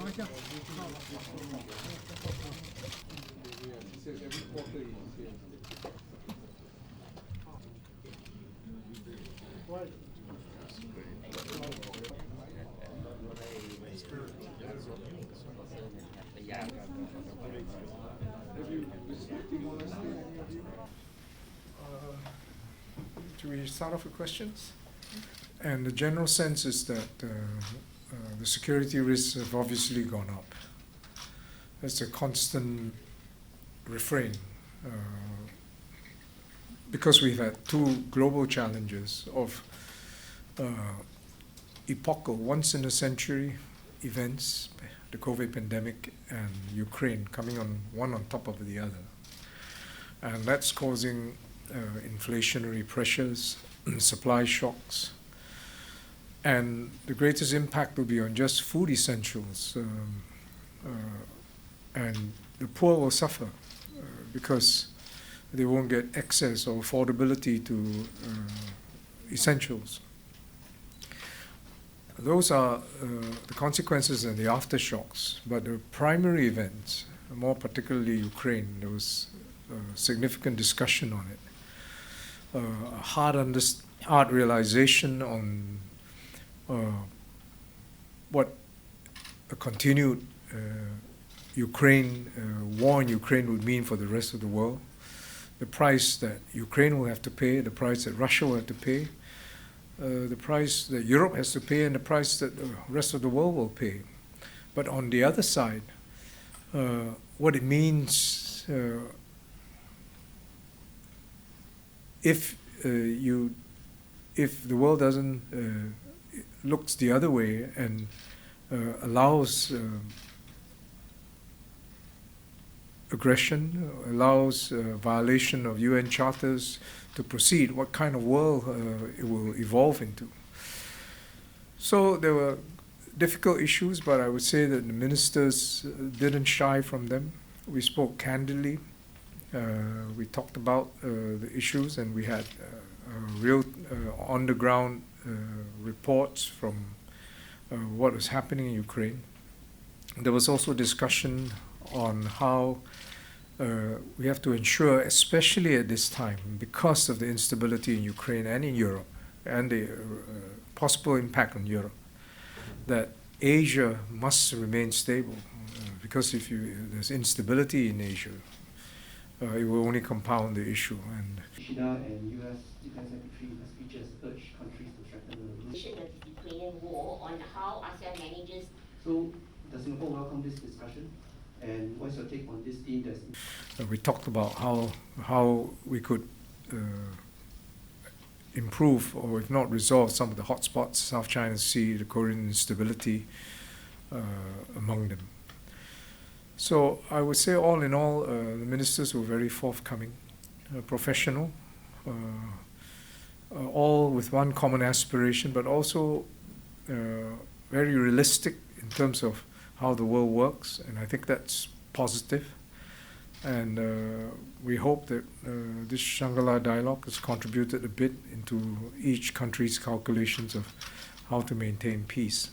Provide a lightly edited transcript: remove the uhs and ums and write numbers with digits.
Do we start off with questions? And the general sense is that the security risks have obviously gone up. That's a constant refrain. Because we've had two global challenges of epochal, once-in-a-century events, the COVID pandemic and Ukraine coming on one on top of the other. And that's causing inflationary pressures, supply shocks, and the greatest impact will be on just food essentials, and the poor will suffer because they won't get access or affordability to essentials. Those are the consequences and the aftershocks, but the primary events, more particularly Ukraine, there was significant discussion on it. Hard realization on what a continued war in Ukraine would mean for the rest of the world, the price that Ukraine will have to pay, the price that Russia will have to pay, the price that Europe has to pay, and the price that the rest of the world will pay. But on the other side, what it means if the world doesn't looks the other way and allows aggression, allows violation of UN charters to proceed, what kind of world it will evolve into. So there were difficult issues, but I would say that the ministers didn't shy from them. We spoke candidly. We talked about the issues, and we had real on-the-ground reports from what was happening in Ukraine. There was also discussion on how we have to ensure, especially at this time, because of the instability in Ukraine and in Europe, and the possible impact on Europe, that Asia must remain stable. Because if there's instability in Asia, it will only compound the issue. And Kishida and U.S. Defense Secretary in speeches urged countries to strengthen the the Ukrainian war on how ASEAN manages. So, does Singapore welcome this discussion? And what's your take on this theme? We talked about how we could improve, or if not resolve, some of the hotspots, South China Sea, the Korean instability among them. So I would say all in all, the ministers were very forthcoming, professional, all with one common aspiration, but also very realistic in terms of how the world works, and I think that's positive. And we hope that this Shangri-La dialogue has contributed a bit into each country's calculations of how to maintain peace.